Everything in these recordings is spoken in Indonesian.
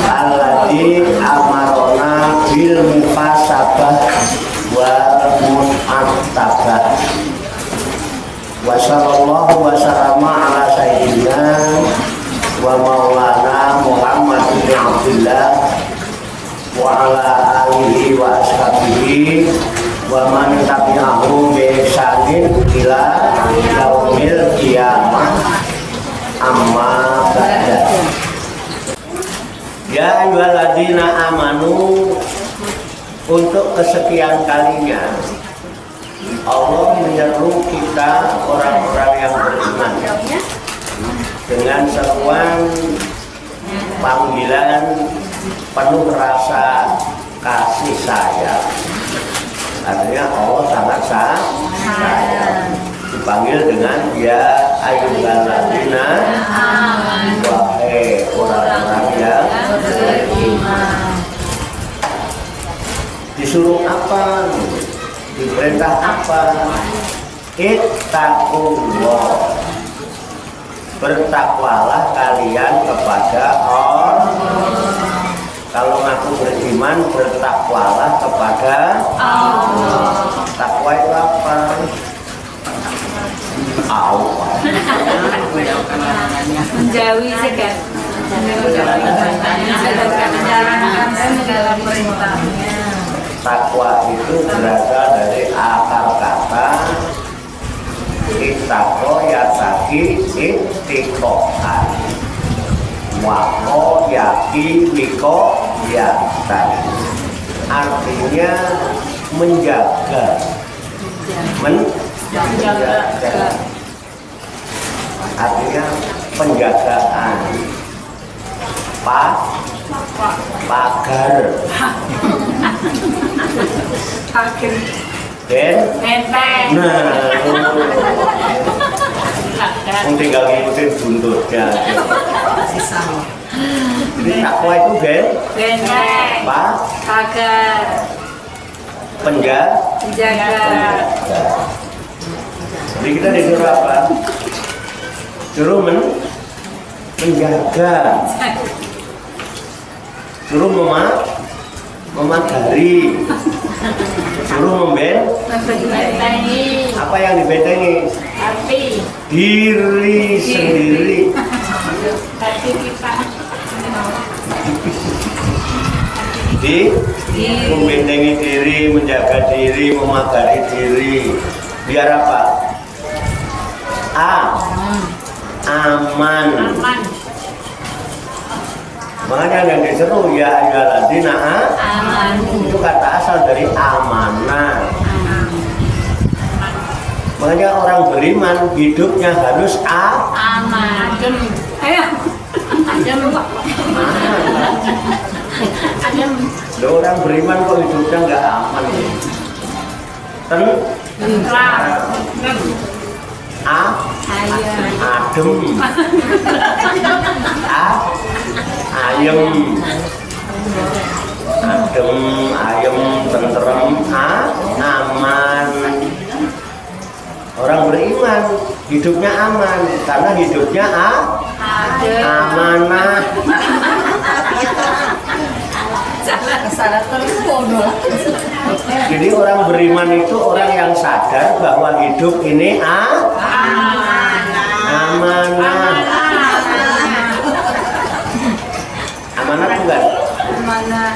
alladzi amarona bil mufasabah wal mu'attabah. Wa sallallahu wa sallama ala sayyidina wa maulana Muhammad bin Abdullah wa ala alihi wa ashabihi wa man tabi'ahum bi ihsanin ila yaumil qiyamah. Amma ba'da. Ya ayyuhalladzina amanu, untuk kesekian kalinya Allah menyeru kita orang-orang yang beriman dengan seruan panggilan penuh rasa kasih sayang. Artinya Allah sangat sayang. Dipanggil dengan ya ayyuhalladzina amanu, wahai orang-orang yang beriman. Disuruh apa? Diperintah apa? Ittaqullah, bertakwalah kalian kepada Allah. Kalau ngaku beriman, bertakwalah kepada Allah. Takwa itu apa? Menjauhi segala perintahnya. Takwa itu berasal dari akar kata ittaqo yataqi ittiqoan, waqo yaqi wiko yaqi. Artinya menjaga, menjaga. Artinya penjagaan. Pagar. Benteng. Nah, tinggal ngikutin buntutnya. Jadi takwa itu Benteng. Pagar. Penjaga. Jadi kita disuruh apa? Suruh menjaga. Suruh memagari, suruh Membentengi. apa yang dibentengi? Hati. Diri sendiri. Hati kita. Membentengi diri, menjaga diri, memagari diri. Biar apa? Aman. Makanya yang diseru ya ayyuhalladzina amanu itu kata asal dari amanah. Makanya orang beriman hidupnya harus aman. Ayo. Adem. Loh, orang beriman kok hidupnya nggak aman ya? Adem. Ayem, tentrem, aman. Orang beriman hidupnya aman karena hidupnya amanah. Jadi orang beriman itu orang yang sadar bahwa hidup ini amanah. Amanat bukan? Amanat.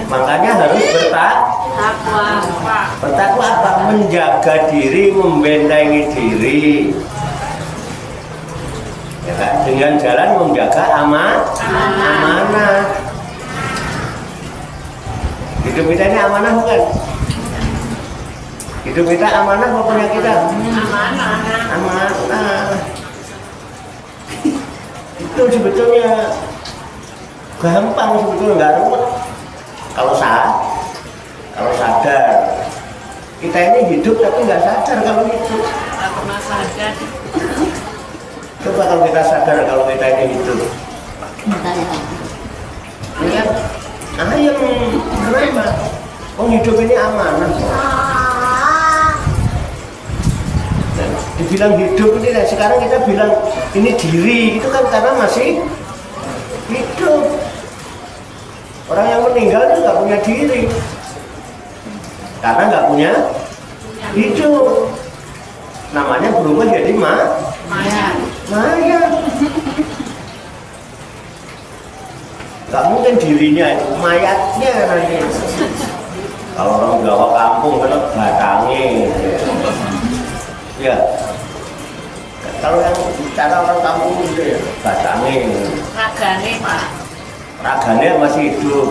Makanya harus bertakwa apa? Menjaga diri, membentengi diri. Ya kan? Dengan jalan menjaga amanah. Hidup kita ini amanah bukan? Hidup kita amanah apa punya kita? Amanah. Itu sebetulnya gampang, sebetulnya nggak rumit kalau sadar. Kita ini hidup tapi nggak sadar kalau hidup. Nggak pernah sadar. Coba kalau kita sadar kalau kita ini hidup. Lihat, ayam kenapa? Oh, hidup ini amanah. dibilang hidup ini, nah sekarang kita bilang ini diri, itu kan karena masih hidup. Orang yang meninggal itu nggak punya diri, karena nggak punya hidup. Namanya berubah jadi Maya. Nggak mungkin dirinya itu, mayatnya nanti. Kalau orang Jawa kampung kan batangnya, ya. Kalau yang bicara orang kampung itu ya batangnya. Ragane Pak. Raganya masih hidup.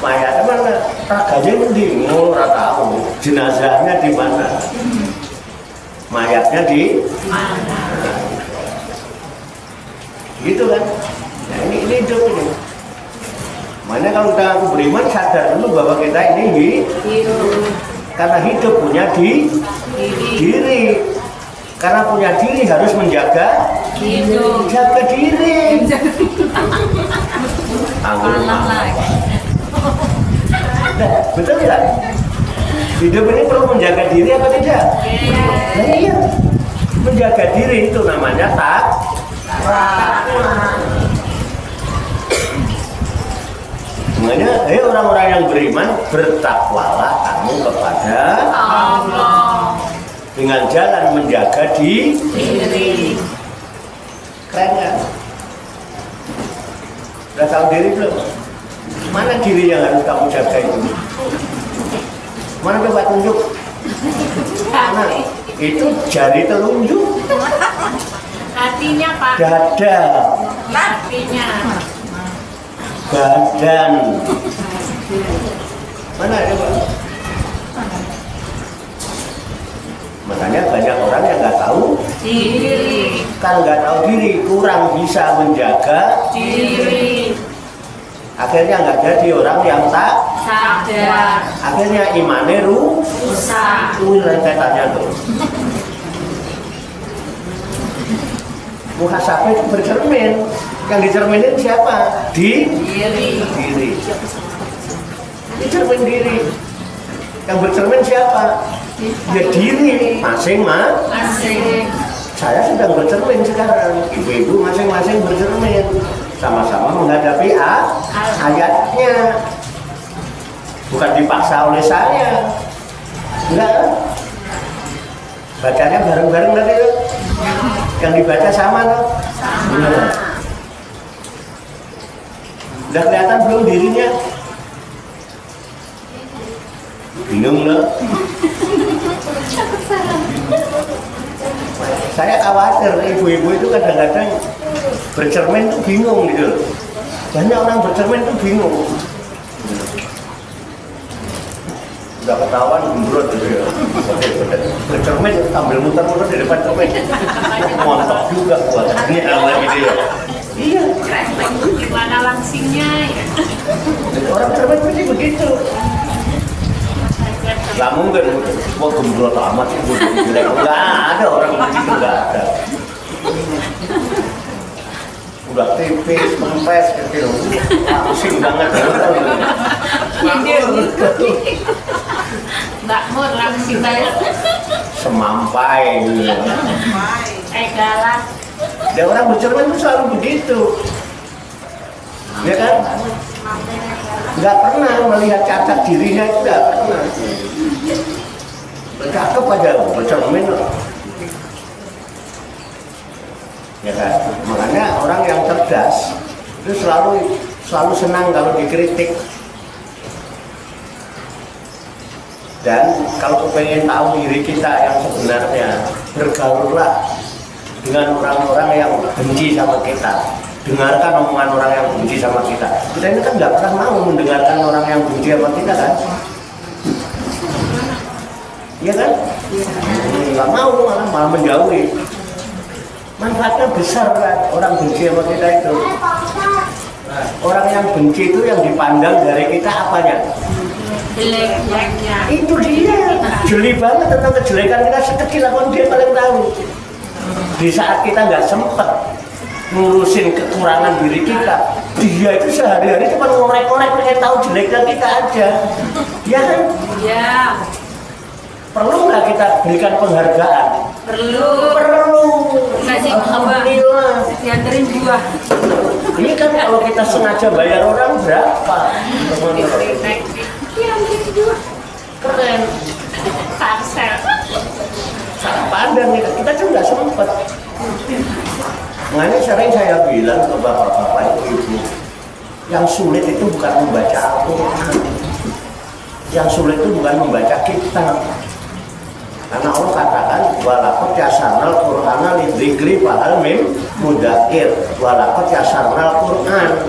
Mayatnya mana? Raganya mending, nggak tahu. Jenazahnya di mana? Mayatnya di Mana? gitu kan? Nah, ini hidup ini. Makanya kalau kita beriman sadar dulu bahwa kita ini Hidup. karena hidup punya diri. Karena punya diri harus menjaga Hidup. jaga diri. Malam lagi. Nah, betul tidak? Hidup ini perlu menjaga diri apa tidak? Nah, iya. Menjaga diri itu namanya makanya, orang-orang yang beriman, bertakwalah kamu kepada Allah. dengan jalan menjaga Diri. Keren kan? Udah tahu diri belum? Mana diri yang harus kamu jaga itu? Mana coba tunjuk? Mana? Itu jari telunjuk, Hatinya Pak. dada, Hatinya. badan. Mana coba? Makanya banyak orang yang nggak tahu. Diri. Kalau nggak tahu diri, kurang bisa menjaga. Diri. Akhirnya nggak jadi orang yang tak. Sadar. Akhirnya imannya Rusak. itu rentetannya tuh. Muhasabah itu bercermin. Yang dicerminin siapa? Diri. Diri. Dicermin diri. Yang bercermin siapa? Ya diri. Masing. Saya sedang bercermin sekarang. Ibu-ibu masing-masing bercermin. Sama-sama menghadapi ayatnya. Bukan dipaksa oleh saya. Enggak. Bacanya bareng-bareng nanti tuh. Yang dibaca sama tuh. Benar. Udah kelihatan belum dirinya? Bingung loh. Saya khawatir ibu-ibu itu kadang-kadang bercermin tuh bingung gitu. Banyak orang bercermin tuh bingung. Udah ketahuan gembrot gitu ya. Bercermin sambil muter-muter di depan cermin. Montok juga buatannya awal gitu ya. Iya. Gimana langsingnya ya? Orang cermin pasti begitu. Gak mungkin, wah gembrot amat sih gue bilang. Gak ada orang begitu, gak ada. Udah tipis, kempes gitu. Pusing banget. Mbak Mur langsing banget. Semampai gitu. Galak. Dan orang bercermin itu selalu begitu. Ya kan? Nggak pernah melihat cacat dirinya, itu nggak pernah. Cakep aja bercermin. Ya kan? Makanya orang yang cerdas itu selalu senang kalau dikritik. Dan kalau pengen tahu diri kita yang sebenarnya, bergaullah dengan orang-orang yang benci sama kita. Dengarkan omongan orang yang benci sama kita. Kita ini kan nggak pernah mau mendengarkan orang yang benci sama kita kan? Iya kan? Nggak mau, malah menjauhi. Manfaatnya besar kan orang benci sama kita itu. Orang yang benci itu yang dipandang dari kita apanya? Jelek-jeleknya. Itu dia. Jeli banget tentang kejelekan kita, sekecil apapun dia paling tahu. Di saat kita nggak sempet ngurusin kekurangan diri kita, dia itu sehari-hari cuma ngorek-ngorek pengen tahu jeleknya kita aja. Ya kan? Ya. Perlu nggak kita berikan penghargaan? Perlu. Perlu. Kasih Alhamdulillah. dianterin buah. Ini kan kalau kita sengaja bayar orang berapa? Keren. Parsel. Sangat pandang kita tuh nggak sempet. Makanya sering saya bilang ke bapak-bapak ibu, yang sulit itu bukan membaca Al-Quran, yang sulit itu bukan membaca kitab. Karena Allah katakan walaqad yasarnal Qur'ana lidzikri fahal mim mudzakir, walaqad yasarnal Qur'an.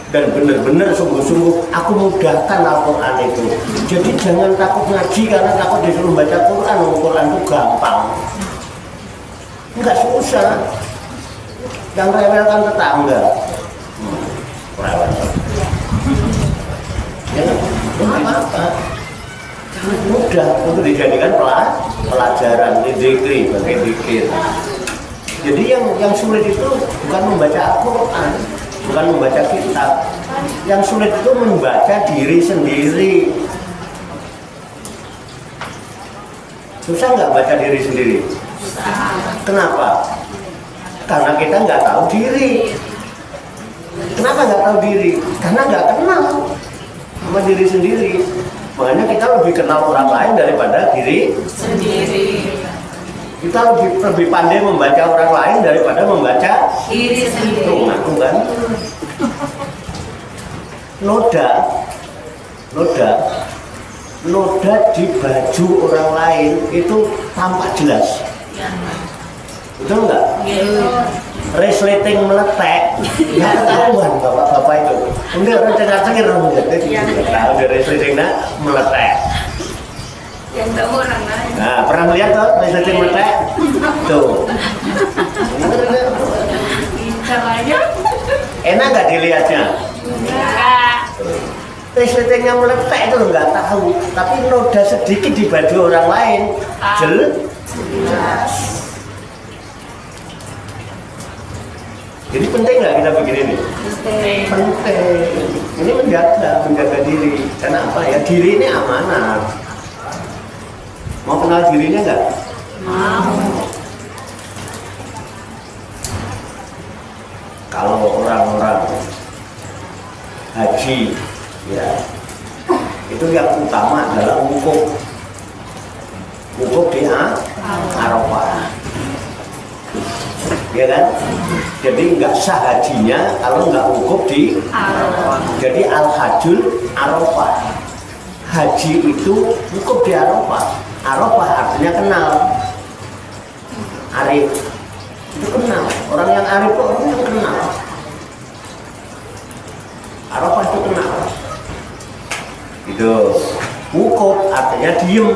Dan benar-benar sungguh-sungguh aku mudahkan Al-Quran itu. Jadi jangan takut ngaji karena takut disuruh baca Quran. Quran itu gampang, nggak susah. Yang rewel kan tetangga. Rewel. Ya, nggak apa-apa. Mudah untuk dijadikan pelajaran, dizikri, pakai zikir. Jadi yang sulit itu bukan membaca Al-Quran, bukan membaca kitab. Yang sulit itu membaca diri sendiri. Susah nggak baca diri sendiri? Kenapa? Karena kita nggak tahu diri. Kenapa nggak tahu diri? Karena nggak kenal sama diri sendiri. Makanya kita lebih kenal orang lain daripada diri Sendiri. Kita lebih pandai membaca orang lain daripada membaca Diri sendiri. Tuh, ngaku kan? Noda di baju orang lain itu tampak jelas. Betul nggak? Resleting meletek, nggak ketahuan bapak-bapak itu. Ini orang cengar-cengir tahu dari resletingnya meletek. Yang tahu orang lain. Nah, pernah melihat tuh resleting meletek? Tuh. Pintar aja. Enak nggak dilihatnya? Enggak. Resletingnya meletek itu nggak tahu, tapi noda sedikit di baju orang lain jelas. Jadi penting nggak kita begini nih? Penting. Ini menjaga diri. Kenapa ya? Diri ini amanah. Mau kenal dirinya nggak? Mau. Kalau orang-orang haji, ya itu yang utama adalah wukuf di Arafah. Ya kan? Jadi nggak sah hajinya kalau nggak wukuf di Arafah. Jadi al-hajjul Arafah. Haji itu wukuf di Arafah. Arafah artinya kenal. Arif itu kenal. Orang yang arif itu orang yang kenal. Arafah itu kenal. Itu wukuf artinya diem.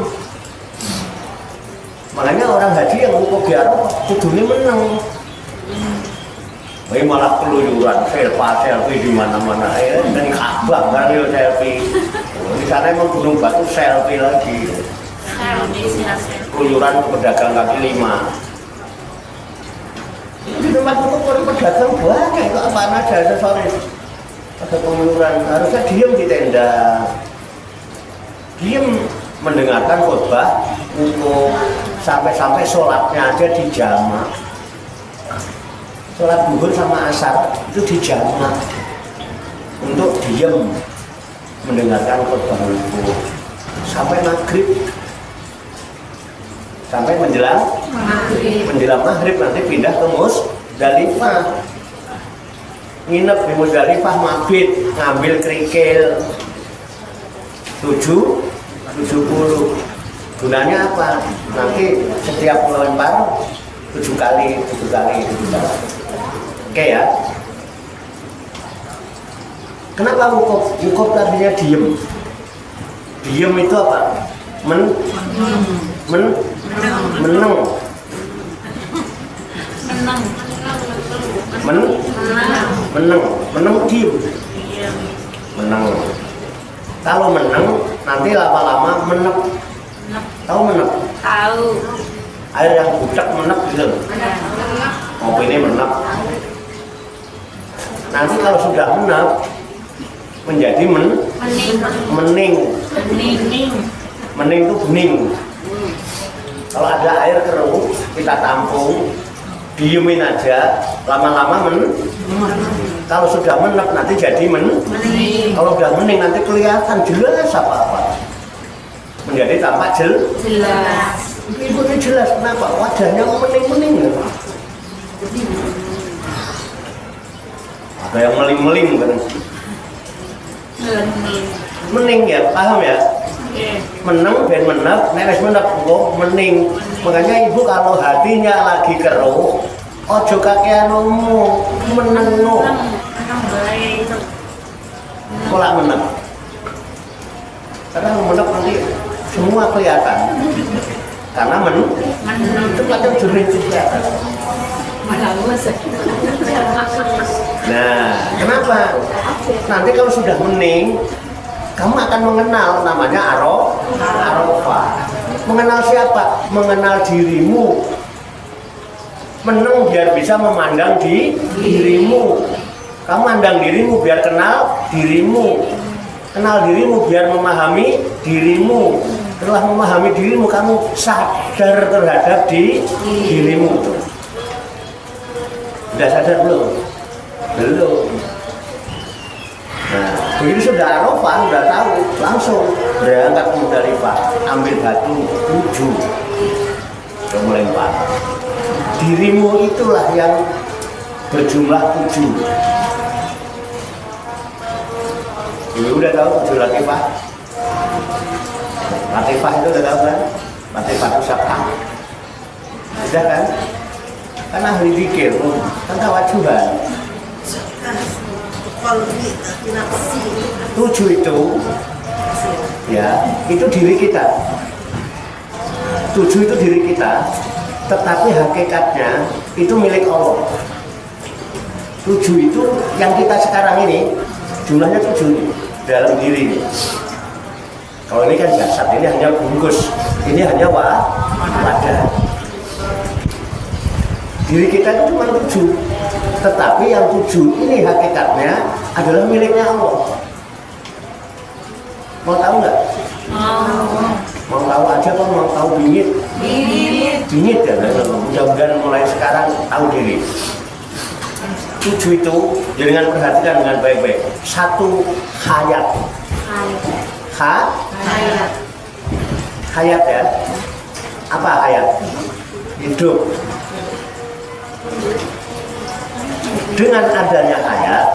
Makanya orang haji yang wukuf di Arafah kudune menang. Ini malah keluyuran, selfie di mana-mana ya, dan Ka'bah kan ya selfie. Di sana emang Gunung Batu selfie lagi. Keluyuran pedagang kaki lima. Di tempat itu pedagang banyak, itu apaan aja aksesoris. Ada keluyuran, harusnya diem di tenda. Diem mendengarkan khotbah, untuk sampai sholatnya aja di jamak. Sholat zuhur sama asar itu dijamak untuk diam mendengarkan khotbah itu sampai maghrib, sampai menjelang maghrib nanti pindah ke Muzdalifah, nginep di Muzdalifah, mabit, ngambil kerikil 70. Gunanya apa? Nanti setiap melempar 7 kali. Oke ya. Kenapa wukuf? Wukuf artinya diem. Diem itu apa? Meneng. Meneng diem. Meneng. Kalau meneng nanti lama-lama menep. Tahu menep? Tahu. Air yang bucek menep gitu. Kopi ini menep. Nanti kalau sudah menep menjadi mening. Mening itu bening. Kalau ada air keruh, kita tampung, diemin aja, lama-lama kalau sudah menep nanti jadi Mening. kalau udah mening nanti kelihatan jelas apa-apa. Menjadi tampak Jelas. Ibu ini jelas kenapa? Wajahnya mening-mening. Ada yang meling-meling kan? Mening. Mening ya, paham ya? Iya. Meneng dan menep, nenek menep kok mening. Makanya ibu kalau hatinya lagi keruh, ojo kakean ngomong, meneng no. Meneng baik itu. Kolak menep. Karena menep nanti semua kelihatan. Karena Meneng. itu kadang jernih kelihatan. Malas. Nah, kenapa? Nanti kalau sudah mening, kamu akan mengenal namanya arafah. Mengenal siapa? Mengenal dirimu. Meneng biar bisa memandang dirimu. Kamu mandang dirimu biar kenal dirimu. Kenal dirimu biar memahami dirimu. Setelah memahami dirimu, kamu sadar terhadap dirimu. Sudah sadar belum? Belum. Nah, begitu sudah arafah, sudah tahu, langsung berangkat ke Muzdalifah, ambil batu 7, melempar. Dirimu itulah yang berjumlah 7. Ibu udah tahu 7 latifah? Latifah itu udah tahu kan? Latifah itu sab'ah. Sudah kan? Kan ahli zikir, kan tawajuhan. 7 itu ya, itu diri kita. 7 itu diri kita, tetapi hakikatnya itu milik Allah. 7 itu yang kita sekarang ini jumlahnya 7 dalam diri. Kalau ini kan jasad, ini hanya bungkus, ini hanya wadah. Diri kita itu cuma 7, tetapi yang 7 ini hakikatnya adalah miliknya Allah. Mau tahu nggak? Mau tahu aja kok, mau tahu bingit? Bingit ya, mudah-mudahan mulai sekarang tahu diri. 7 itu, jangan perhatikan dengan baik-baik. 1 hayat. Hayat ya. Apa hayat? Hidup. Dengan adanya hayat,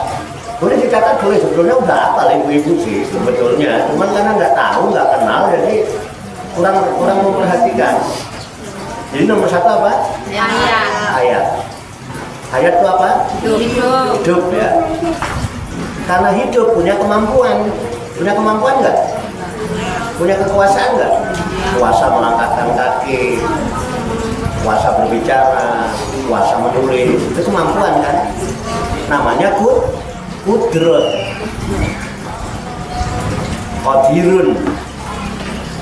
boleh dikatakan boleh sebetulnya udah apa ibu-ibu sih sebetulnya, cuman karena nggak tahu, nggak kenal, jadi kurang memperhatikan. Jadi nomor 1 apa? Hayat. Hayat itu apa? Hidup ya. Karena hidup punya kemampuan nggak? Punya kekuasaan nggak? Kuasa melangkahkan kaki, kuasa berbicara, kuasa menulis, itu kemampuan kan? Namanya kudrot. Qadirun.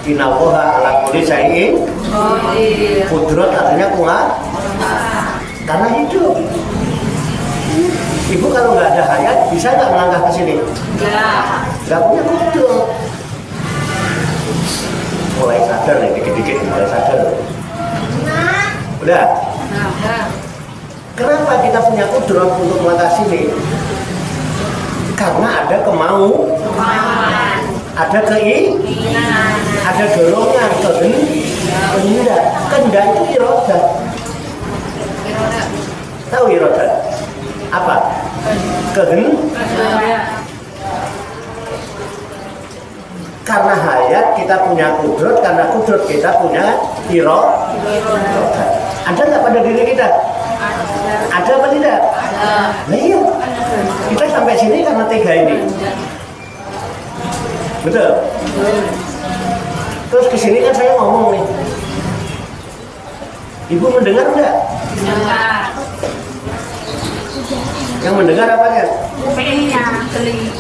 Innallaha ala kulli syai'in qadir. Kudrot artinya kuat. Karena hidup. Ibu kalau nggak ada hayat, bisa nggak melangkah ke sini? Nggak punya kudrot. Mulai sadar nih, dikit-dikit mulai sadar. Udah? Kenapa kita punya kudrot untuk melangkah sini? Karena ada kemauan, ada keinginan, ada dorongan, kehendak. Kehendak itu irodah. Tahu irodah? Apa? Karena hayat kita punya kudrot, karena kudrot kita punya irodah. Ada nggak pada diri kita? Ada apa tidak? Nah iya, kita sampai sini karena 3 ini. Betul? Terus kesini kan saya ngomong nih. Ibu mendengar enggak? Yang mendengar apa ya?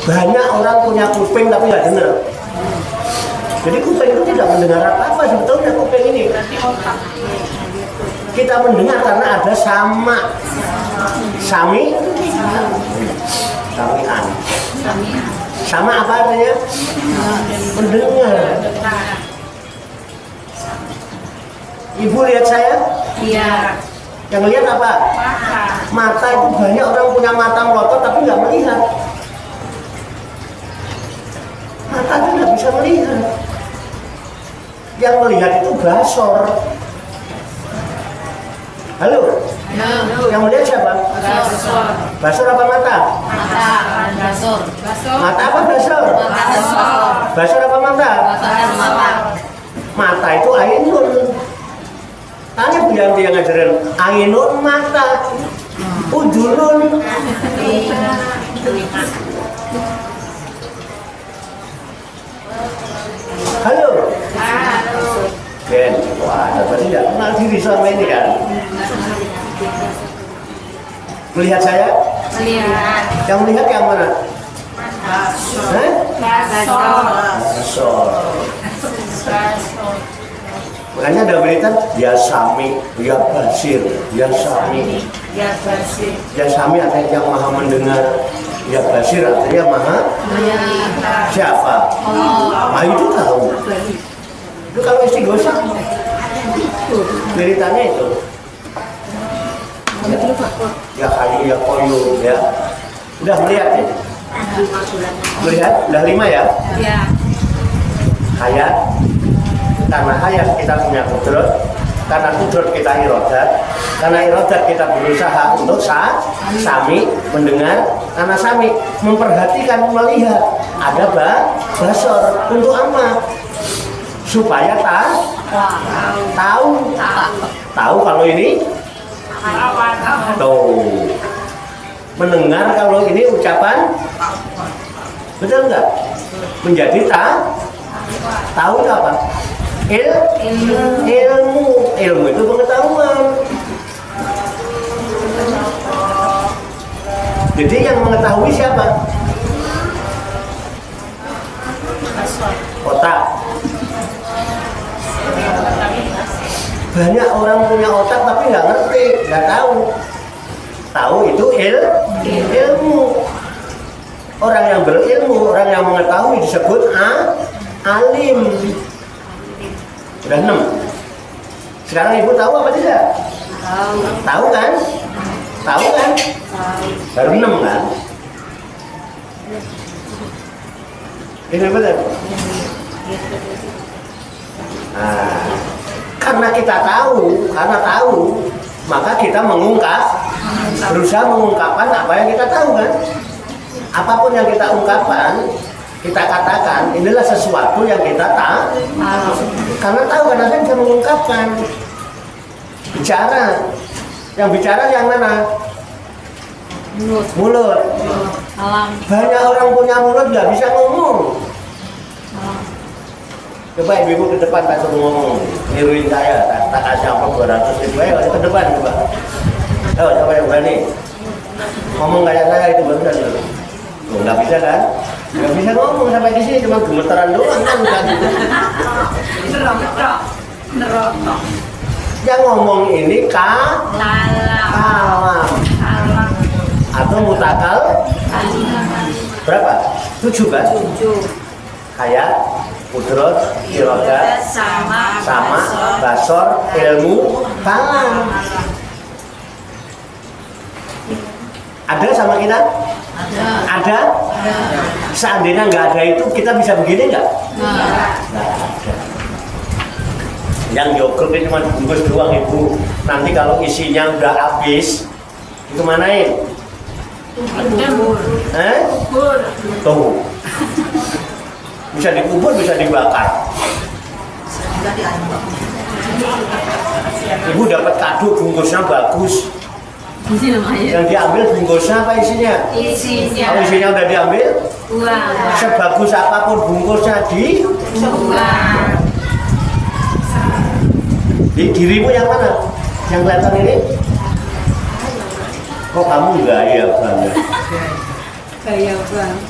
Banyak orang punya kuping tapi nggak dengar. Jadi kuping itu tidak mendengar apa-apa sebetulnya kuping ini. Kita mendengar karena ada samian. Sama apa artinya? Mendengar. Ibu lihat saya? Iya. Yang lihat apa? Mata. Mata itu banyak orang punya mata melotot tapi nggak melihat. Mata itu nggak bisa melihat. Yang melihat itu basor. Halo? Halo. Yang melihat siapa? Basor. Basor apa mata? Mata. Basor. Basor. Mata apa basor? Basor. Basor apa mata? Basor. Mata itu ainun. Tanya Bu Yanti yang ngajarin ainun mata, udunun. Halo. Ben, wah, berarti tidak kenal diri selama ini kan? Melihat saya? Lihat. Yang melihat yang mana? Hah? Basor. Basor. Basor. Makanya ada berita ya Sami, ya Basir, ya Sami. Ya basir. Ya Sami artinya yang maha mendengar, ya Basir artinya maha siapa? Ah itu tahu. Itu kalau istighosa beritanya itu. Ya kali ya koyo ya. Udah melihat ya? Melihat? Udah 5 ya? Ya. Hayat. Karena hayat kita punya kudrat, karena kudrat kita irodat, karena irodat kita berusaha untuk sami mendengar, karena sami memperhatikan melihat. Ada basor untuk apa? Supaya tahu kalau ini tahu, mendengar kalau ini ucapan, betul nggak? Menjadi tahu apa? Ilmu itu pengetahuan. Jadi yang mengetahui siapa? Otak. Banyak orang punya otak tapi nggak ngerti, nggak tahu. Tahu itu ilmu. Orang yang berilmu, orang yang mengetahui disebut alim. Sudah 6. Sekarang ibu tahu apa tidak? Tahu. Tahu kan? Tahu kan? Baru 6 kan? Ini betul. Nah, karena kita tahu, maka kita berusaha mengungkapkan apa yang kita tahu kan? Apapun yang kita ungkapkan, kita katakan, inilah sesuatu yang kita tahu. Karena tahu, karena saya bisa mengungkapkan. Bicara. Yang bicara yang mana? Mulut. Banyak orang punya mulut nggak bisa ngomong. Coba ibu ke depan tak suruh ngomong, niruin saya, tak kasih apa 200 ribu, ayo ke depan coba. Ayo siapa yang berani? Ngomong kayak saya itu benar. Oh, nggak bisa kan? Nggak bisa ngomong sampai di sini, cuma gemetaran doang kan? Nerotok. Yang ngomong ini kalam atau mutakal berapa? 7 kan? 7. Hayat, kudrat, irodat, sama, basor, ilmu, kalam. Ada sama kita? Ada? Seandainya nggak ada itu, kita bisa begini nggak? Nggak ada. Yang yogurt ini cuma bungkus doang ibu. Nanti kalau isinya udah habis, itu manain? Kubur. Tuh. Bisa dikubur, bisa dibakar. Ibu dapat kado bungkusnya bagus. Yang diambil bungkusnya apa isinya? Isinya. Kalau isinya udah diambil, Uang. sebagus apapun bungkusnya Uang. di dirimu yang mana? Yang kelihatan ini? Kok kamu gaya banget? Gaya bang.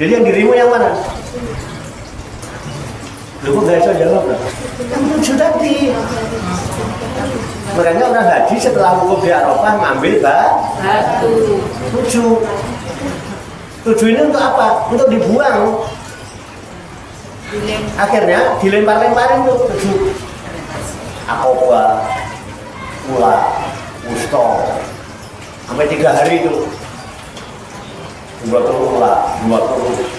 Jadi yang dirimu yang mana? Lu kok gak bisa jawab lah? Yang 7 tadi. Makanya orang haji setelah wukuf di Arafah ngambil Batu. 7. 7 ini untuk apa? Untuk dibuang. Akhirnya dilempar-lemparin tuh 7. dusta. Sampai 3 hari itu. Buat ulah, buat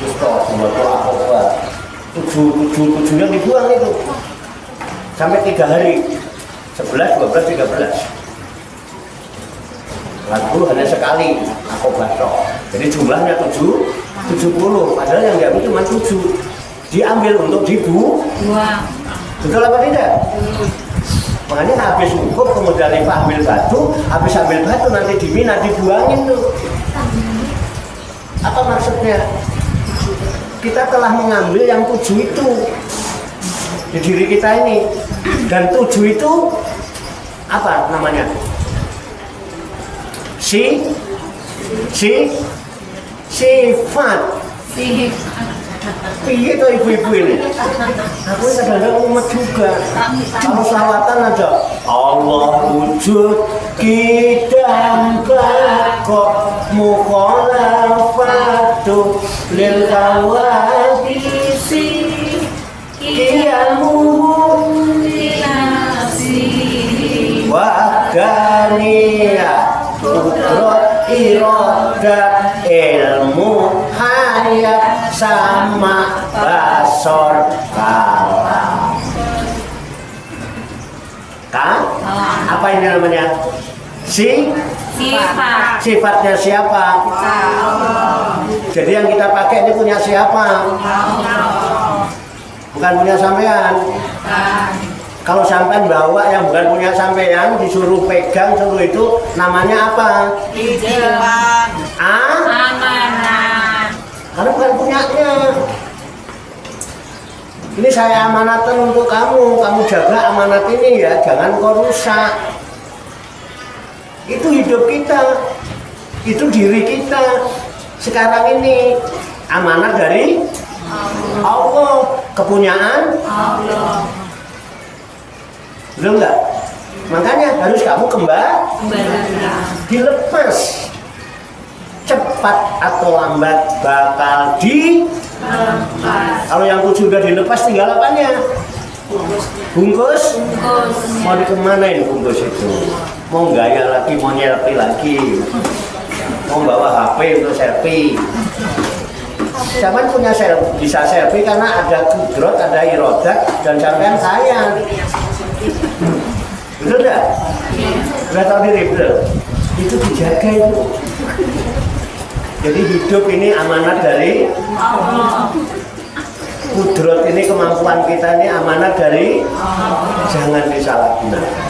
dusta, buat apa? 7-nya dibuang itu. Sampai 3 hari. 11, 12, 13. Lalu hanya sekali aku batok. Jadi jumlahnya 70. Padahal yang diambil cuma 7. Diambil untuk dibuang. Betul apa tidak? Makanya habis wukuf kemudian ambil batu, habis ambil batu nanti di Mina dibuangin tuh. Apa maksudnya? Kita telah mengambil yang 7 itu di diri kita ini, dan 7 itu apa namanya? Sifat. Piye tuh ibu-ibu ini? Aku kadang-kadang umat juga. Kalau salawatan aja, Allah wujud kidam kok mukhalafatu lil kawadisi kiyamuhum linasi wahdaniyah kudrat iradat ilmu hayat sama basor kalam. Apa ini namanya? Sifat. Sifatnya siapa? Jadi yang kita pakai ini punya siapa? Bukan punya sampean. Kalau sampean bawa yang bukan punya sampean, disuruh pegang suruh itu, namanya apa? Amanah. Karena bukan punyanya. Ini saya amanatkan untuk kamu jaga amanat ini ya, jangan kau rusak. Itu hidup kita, itu diri kita. Sekarang ini amanat dari Allah, kepunyaan Allah. Belum enggak? Makanya harus kamu dilepas. Cepat atau lambat bakal dilepas. Kalau yang 7 sudah dilepas, tinggal apanya? Bungkus. Mau dikemanain bungkus itu? Mau gaya lagi, mau nyelfie lagi, mau bawa HP untuk selfie. Zaman punya bisa selfie karena ada kudrot, ada irodat, dan sampean sayang. Betul enggak? Udah tahu diri, betul? Itu dijaga itu. Jadi hidup ini amanat dari Allah. Kudrot ini, kemampuan kita ini amanat dari Allah. Jangan disalahgunakan.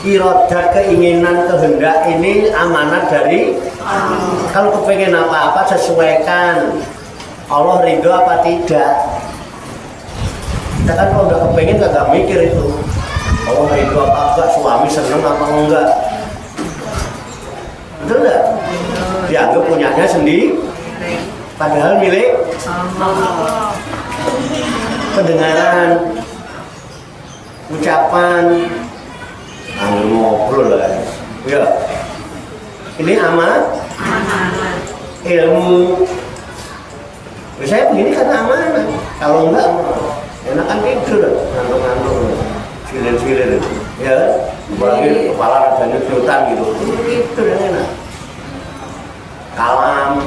Irodat, keinginan, kehendak ini amanat dari Allah. Kalau kepengen apa-apa sesuaikan. Allah ridho apa tidak? Kita kan kalau udah kepengen gak mikir itu. Allah ridho apa enggak, suami seneng apa enggak. Betul enggak? Dianggap punyanya sendiri, padahal milik Allah. Pendengaran, ucapan, ngobrol lah. Ya, ini amanat. Ilmu. Saya begini karena amanat. Kalau enggak, enakan tidur, ngantuk-ngantuk, silir-silir. Ya, apalagi kepala radanya jutaan gitu. Itu yang enak. Kalam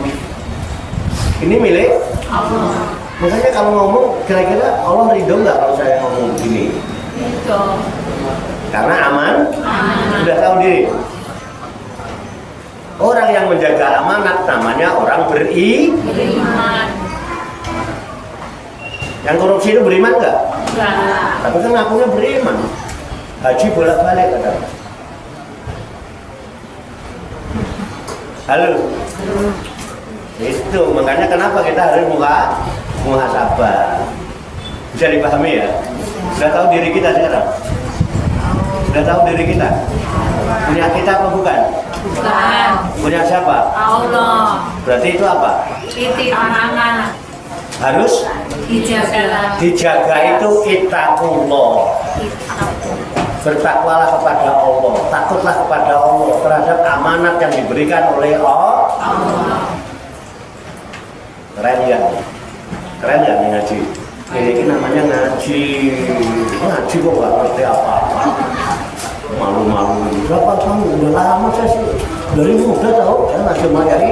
ini milik Allah. Makanya kalau ngomong kira-kira Allah ridho nggak kalau saya ngomong begini? Ridho. Karena aman. Sudah tahu diri. Orang yang menjaga amanat namanya orang beriman. Yang korupsi itu beriman nggak? Enggak. Tapi kan ngakunya beriman. Haji bolak-balik kadang. Halo. Itu makanya kenapa kita harus muhasabah. Bisa dipahami ya? Sudah tahu diri kita sekarang? Sudah tahu diri kita? Punya kita apa bukan? Bukan. Punya siapa? Allah. Berarti itu apa? Titip amanah. Harus dijaga. Dijaga itu ittaqullah. Bertakwalah kepada Allah, takutlah kepada Allah terhadap amanat yang diberikan oleh Allah. Keren ya? Keren ya nih ngaji? Ini namanya ngaji. Ngaji kok nggak ngerti apa-apa. malu-malu. Berapa kamu? Udah lama saya sih. Dari muda tahu, saya masih mengajari.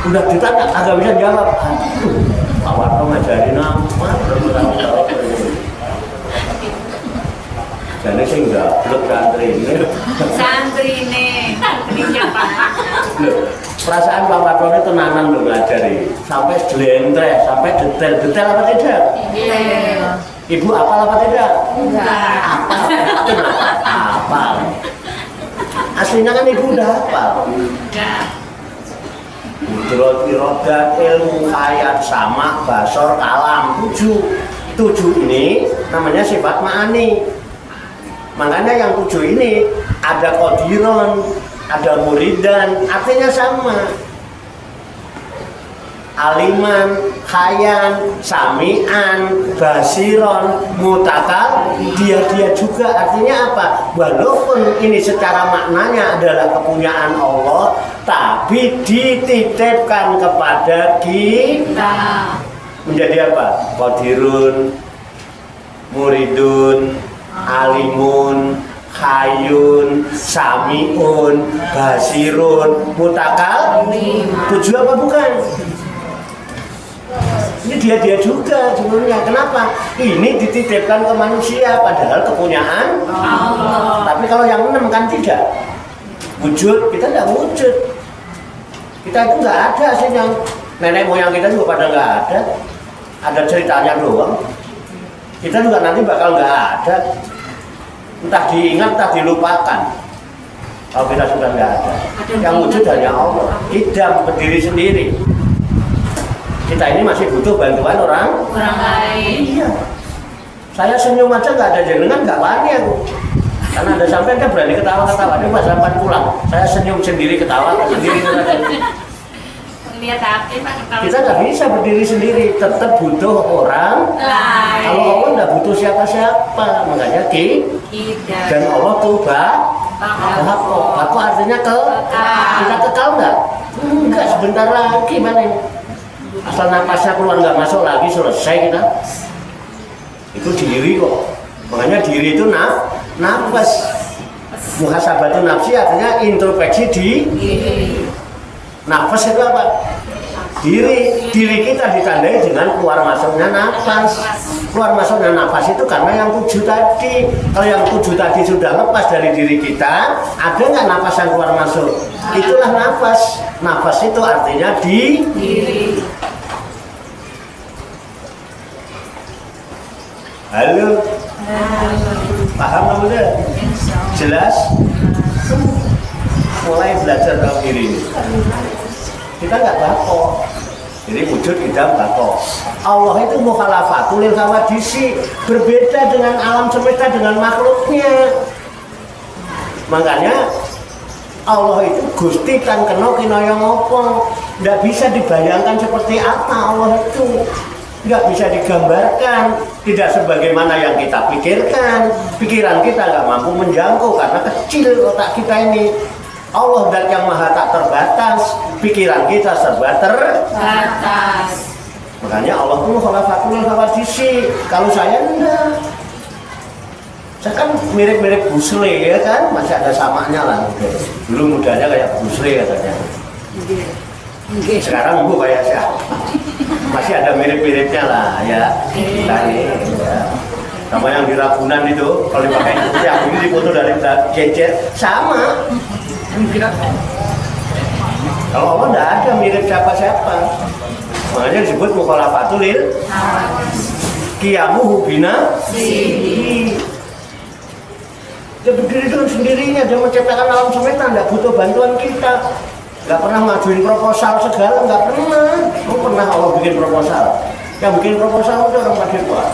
Udah ditanya, agak bisa jawab. Aduh, Pak Warto ngajarin apa? Tahu. Jadi saya enggak belum santri ini. Santri nih, santrinya Pak. Perasaan Pak Warto ini tenanan loh ngajari. Sampai jelentreh, sampai detail apa tidak? Iya. Ibu apal apa tidak? Enggak. Apal. Aslinya kan ibu udah hafal. Enggak. Budrot, irodat, ilmu, hayat, sama, basor, kalam, tujuh ini namanya sifat ma'ani. Makanya yang 7 ini ada qadiron, ada muridan, artinya sama. Aliman, khayan, sami'an, basiron, mutakal, dia juga artinya apa? Walaupun ini secara maknanya adalah kepunyaan Allah, tapi dititipkan kepada kita menjadi apa? Qadirun, muridun, alimun, khayun, sami'un, basirun, mutakal. 7 apa bukan? Ini dia juga sebenarnya. Kenapa? Ini dititipkan ke manusia padahal kepunyaan Allah. Tapi kalau yang 6 kan tidak. Wujud, kita tidak wujud. Kita itu nggak ada sih, yang nenek moyang kita juga pada nggak ada. Ada ceritanya doang. Kita juga nanti bakal nggak ada. Entah diingat, entah dilupakan. Kalau kita sudah nggak ada. Yang wujud hanya Allah. Tidak berdiri sendiri. Kita ini masih butuh bantuan orang lain. Iya. Saya senyum aja nggak ada jenengan, nggak wani aku. Karena ada sampai kan berani ketawa-ketawa. Ini pas sampai pulang, saya senyum sendiri, ketawa sendiri. Lihat hati Pak ketawa. Kita nggak bisa berdiri sendiri, tetap butuh orang lain. Kalau Allah nggak butuh siapa-siapa, makanya kita. Dan Allah tuh Bako artinya kita kekal nggak? Enggak, sebentar lagi mana ini? Asal napasnya keluar nggak masuk lagi, selesai kita. Itu diri kok. Makanya diri itu nafas. Muhasabatu nafsi artinya introspeksi diri. Nafas itu apa? Diri kita ditandai dengan keluar masuknya nafas. Keluar masuknya nafas itu karena yang 7 tadi. Kalau yang 7 tadi sudah lepas dari diri kita, ada nggak nafas yang keluar masuk? Itulah nafas. Nafas itu artinya diri. Halo. Paham kamu deh? Jelas? Mulai belajar tahun ini. Kita nggak bako. Jadi wujud idam bako. Allah itu mukhalafatul lil hawadisi, berbeda dengan alam semesta, dengan makhluknya. Makanya Allah itu gusti kan kena kinaya ngopo. Nggak bisa dibayangkan seperti apa Allah itu. Nggak bisa digambarkan, tidak sebagaimana yang kita pikirkan. Pikiran kita nggak mampu menjangkau karena kecil otak kita ini. Allah zat yang maha tak terbatas, pikiran kita serba terbatas. Makanya Allah itu mukhalafatul hawadisi. Kalau saya enggak, saya kan mirip-mirip Busle ya kan, masih ada samanya lah. Dulu mudanya kayak Busle katanya. Sekarang Bu kayak siapa? Masih ada mirip-miripnya lah ya. Kita ini ya. Sama yang di Ragunan itu, kalau dipakai yang ini dipoto dari Jejer sama. Kalau Allah tidak ada mirip siapa-siapa. Makanya disebut mukhalafatul lil qiyamuhu bina sihi. Dia berdiri dengan sendirinya, dia menciptakan alam semesta, tidak butuh bantuan kita. Nggak pernah ngajuin proposal segala, nggak pernah. Mau pernah Allah bikin proposal? Yang bikin proposal itu orang Padepokan.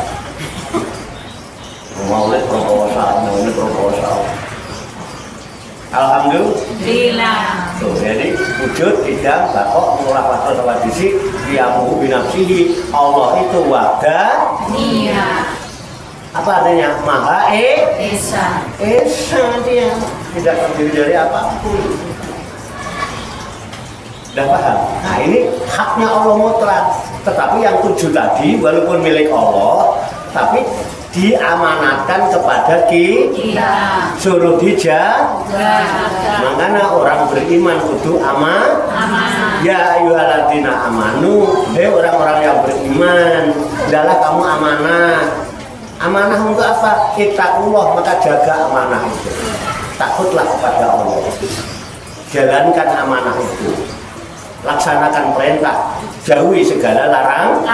Mau lihat proposal, mau ini proposal. Alhamdulillah. Tuh, jadi wujud tidak bakok mukhalafatul hawadisi qiyamuhu binafsihi. Allah itu wadah. Iya. Apa artinya? Maha Esa. Esa dia tidak terdiri dari apapun. Sudah paham? Nah ini haknya Allah mutlak. Tetapi yang 7 tadi walaupun milik Allah, tapi diamanatkan kepada kita, suruh dijaga. Makanya orang beriman kudu amanah. Ya ayyuhalladzina amanu, hei orang-orang yang beriman, adalah kamu amanah. Amanah untuk apa? Ittaqullah, maka jaga amanah itu. Takutlah kepada Allah. Jalankan amanah itu. Laksanakan perintah, jauhi segala larangan.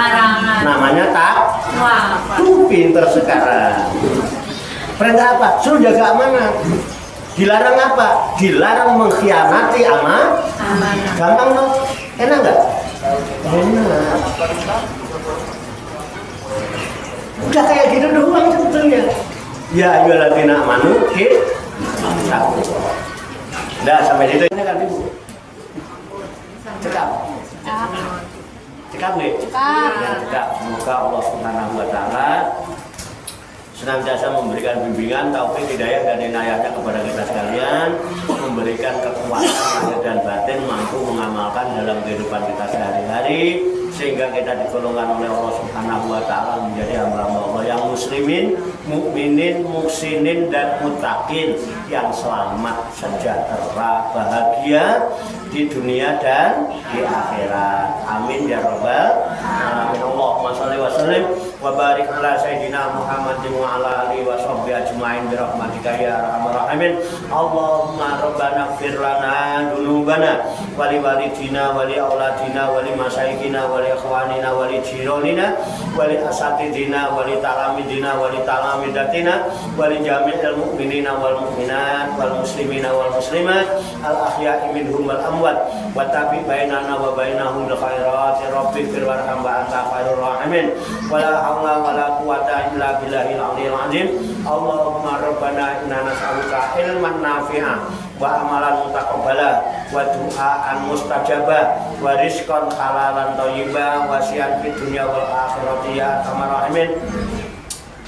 Namanya takwa. Tuh pinter sekarang. Perintah apa? Suruh jaga amanah. Dilarang apa? Dilarang mengkhianati amanah. Gampang dong? Enak nggak? Enak. Udah kayak gitu doang sebetulnya. Ya ayyuhalladzina amanu ittaqullah. Udah sampai situ ini kan Ibu. Cekap. Cekap nih. Ya, cekap. Semoga Allah Subhanahu wa taala senantiasa memberikan bimbingan, taufik, hidayah dan inayahnya kepada kita sekalian, memberikan kekuatan lahir dan batin mampu mengamalkan dalam kehidupan kita sehari-hari, sehingga kita digolongkan oleh Allah Subhanahu wa taala menjadi hamba-hamba Allah yang muslimin, mukminin, muhsinin dan muttaqin yang selamat, sejahtera, bahagia di dunia dan di akhirat. Amin ya rabbal alamin. Allahumma shalli wa sallim wa barik ala sayyidina Muhammadin wa ala alihi wa sahbihi ajmain bi rahmatika ya arhamar rahimin. Allahumma rabbana ighfir lana dzunubana wa li walidina wa li auladina wa li masyayikhina wa li ikhwanina wa li jiranina wa li asatidina wa li talamidina wa li talamidatina wa li jami'il mu'minina wal mu'minat wal muslimina wal muslimat al ahya'i minhum wal amwat wa tabi bainana wa bainahum bil khairati rabbi fir warham wa anta khairur rahimin wa la haula wa la quwwata illa billahil aliyyil azim. Allahumma rabbana inna nas'aluka ilman nafi'an wa amalan mutaqabbala wa du'aan mustajabah wa rizqan halalan thayyiban wa siyan fid dunya wal akhirati ya arhamar rahimin.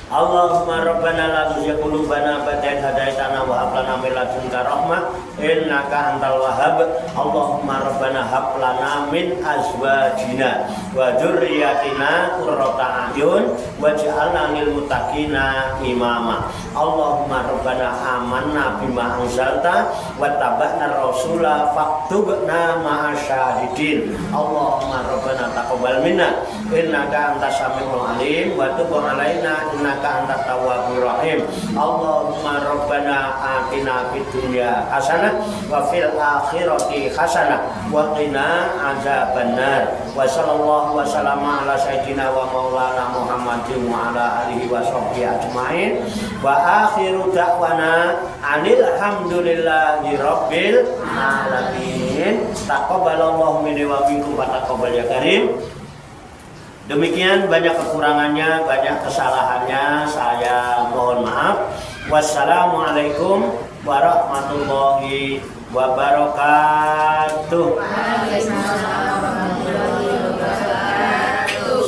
Allahumma rabbana la tuzigh qulubana ba'da idh hadaitana wa hab lana min ladunka rahmah innaka antal wahhab. Allahumma rabbana hab lana min azwajina wa dzurriyyatina qurrata a'yun waj'alna lil muttaqina imama. Allahumma rabbana amanna bima anzalta wa tabana rasula faktubna ma'asy syahidin. Allahumma rabbana taqabbal minna innaka antas samiul alim wa tub 'alaina innaka antat tawwabur rahim. Allahumma rabbana atina fid dunya hasanah wa fil akhirati hasanah wa qina adzabannar. Wa sallallahu wa sallama ala sayyidina wa maulana Muhammadin wa ala alihi wa sahbihi ajmain. Wa akhiru da'wana anil hamdulillahi rabbil alamin. Taqabbalallahu minni wa minkum wa taqabbal ya karim. Demikian, banyak kekurangannya, banyak kesalahannya, saya mohon maaf. Wassalamualaikum warahmatullahi wabarakatuh.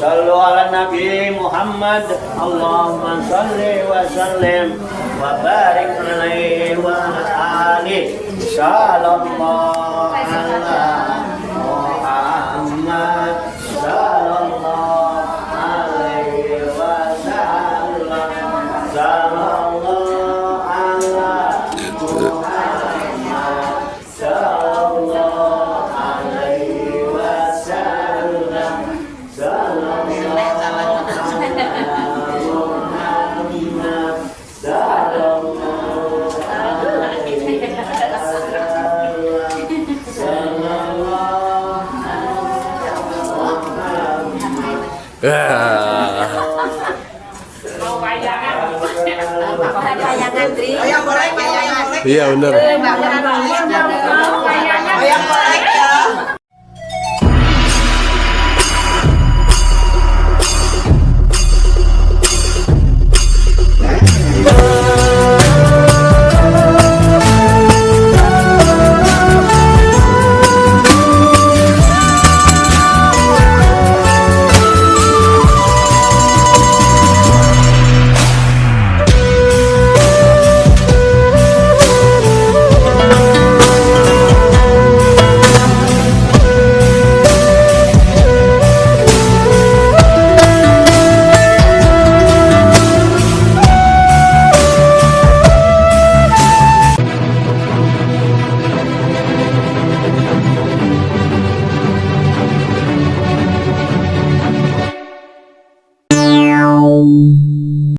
Sallu ala Nabi Muhammad. Allahumma salli wa sallim wa barik alaihi wa ala alihi. Sallallahu ala Muhammad. Iya benar.